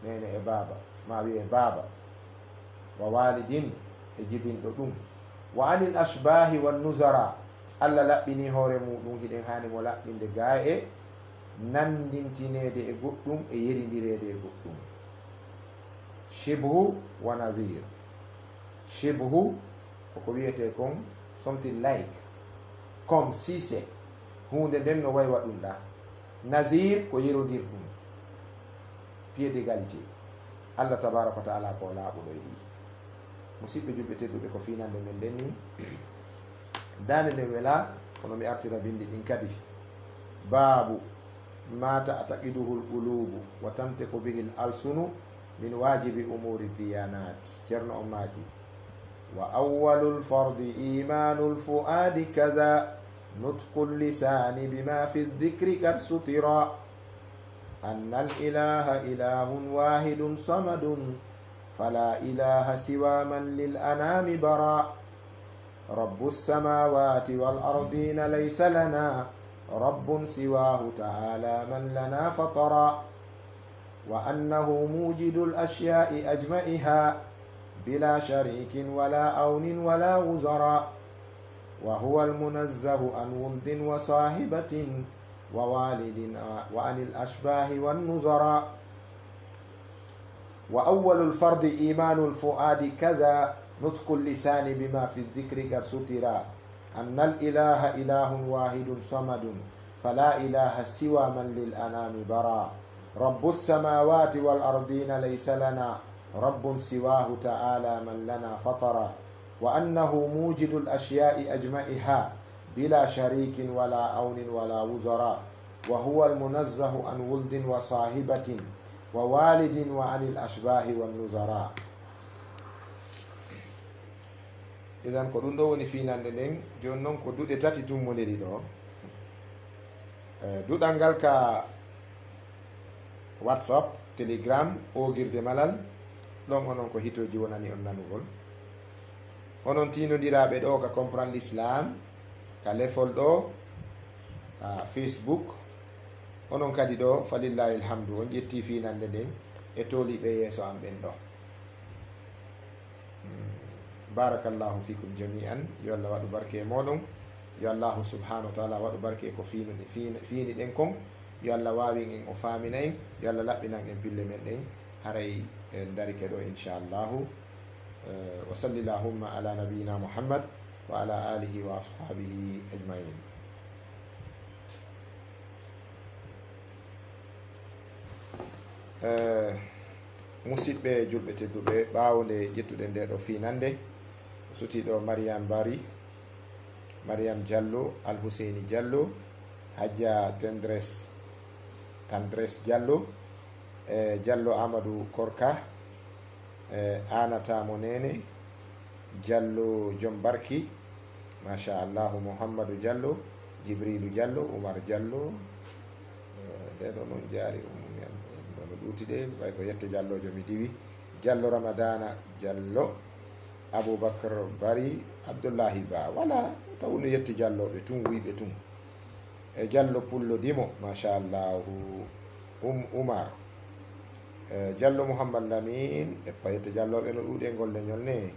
nene e baba ma wiye baba wa walidin e jibinɗo ɗum. Wa anil ashbahi wan nuzara, Allah laɓɓini hoore muɗum hiɗen hani mo laɓɓinde ga e nandintinede e goɗɗum e yeridirede e goɗɗum. Shibhu wa nadhir. Shibhu koko wiyete kon something like, comme si c'est hunde nden no way waɗum ɗa. Nazir ko yerodir ɗum, pied d'égalité. Allah tabaraka wa taala ko laaɓuɗo e ɗi. Musidɓe julɓe tedduɓe, ko finande men nden ni dande nden wela kono mi artira bindi ɗin kadi. Babu ma ta'taqiduhu l-qulubu wa tantiqu bihi l-alsunu min wajibi umuri diyanat. Ceerno on maaki: wa awwalu l-fardi imanu l-fuadi kaza nutqu l-lisani bima fi l-dhikri kad sutira anna al-ilaha ilahun wahidun samadun fala ilaha siwa man lil-anami bara rabbu s-samawati wal-ardina laysa lana rabbun siwahu ta'ala man lana fatara wa annahu mujidul ashya'i ajma'iha bila sharikin wala awnin wala wuzara wa huwa al-munazzahu an wuldin wa sahibatin wa walidin wa anil ashbahi wan nuzara. Wa awwalul fardi imanul fuadi kaza nutqul lisani bima fi dhikri qad sutira anna al-ilaha ilahun wahidun samadun fala ilaha siwa man lil anami bara rabbus samawati wal ardina laysa lana rabbun siwahu ta'ala man lana fatara wa annahu mujidul ashya'i ajma'iha bila sharikin wala awnin wala wuzara wa huwa al-munazzahu an wuldin wa sahibatin wa walidin wa anil ashbahi wan nuzara. Idan ko ɗum ɗo woni finande nden. Joni noon ko duɗe tati tummoniri ɗo. Duɗal ngal ka WhatsApp, Telegram, ogirde malal. ɗon onon ko hitoji wonani on nanugol. Onon tinodiraɓe ɗo ka comprendre l'islam, ka lefol ɗo, ka Facebook. Onon kadi ɗo falillahi alhamdu on ƴetti finande nden e toliɓe yeeso am ɓen ɗo. Barakallahu fikum jami'an. Yo Allah waɗu barke e moɗon. Yo Allahu subhanahu wa ta'ala waɗu barke ko fiini ɗen kon. Yo Allah wawin en o famina en. Yo Allah laɓɓinan en pille men ɗen haray darike ɗo inchallahu. Wa sallillahumma ala nabiyina Muhammad wa ala alihi wa ashabihi ajmain. Musidɓe julɓe tedduɓe, ɓawde ƴettuɗe nde ɗo finande sutiɗo Mariam Bari, Mariam Diallo, Al-Husseini Diallo, Hadja Tendres Diallo, Diallo Amadou Korka, Anata Monene Diallo Jombarki, masha Allah, Mouhammadou Diallo, Djibrilu Diallo, Oumar Diallo, ndeɗo noon jaari no ɗuuti ɗe way ko yette Diallojo mi diwi. Diallo Ramadana Diallo, Aboubacar Bari, Abdoullahi Ba, wala taw no yetti Dialloɓe tun wiɓe tun. E Diallo Pullo Dimo, machallahu, Oumar, Diallo Mouhammad Lamin, e payette Dialloɓe no ɗuuɗe golle ñolne.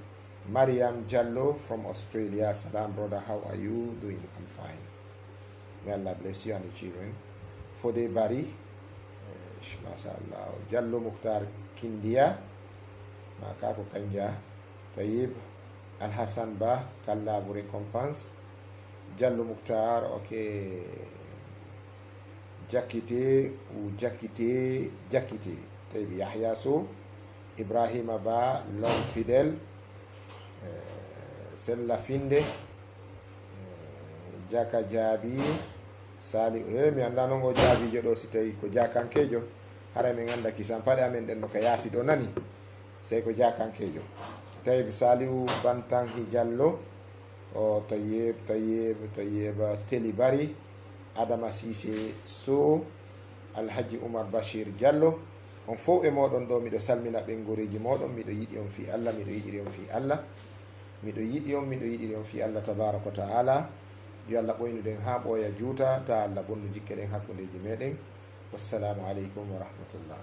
Mariam Diallo from Australia, salam brother, how are you doing? I'm fine, may Allah bless you and the children. Fode Bari, machallah. Diallo Mukhtar Kindia, makako kanja. Tayyib Al-Hassan Ba, Kalla vous récompense. Diallo Mukhtar, ok. Jakite ou Jakite. Tayyib Yahya So, Ibrahima Ba, l'homme fidèle, Sella Finde, Jaka Jabi, Sali, mi anda non o Jabi joɗo si tawi ko jakankejo, hara min anda kisan paɗe amen ɗen no ka yaasi ɗo nani, so tawi ko jakankejo. Tayyib Saliou Bantanhi Diallo, o Tayyib Teli Bari, Adama Cissé So, Alhaji Oumar Bachir Diallo. On fof e moɗon ɗo miɗo salmina ɓengoreji moɗon. Miɗo yiɗi on fi Allah, miɗo yiɗiri on fi Allah, miɗo yiɗiri on fi Allah tabaraka wa ta'ala. Yo Allah ɓoynuɗen ha ɓooya juuta, ta Allah bonnu jikke ɗen hakkudeji meɗen. Wassalamu aleykum wa rahmatullah.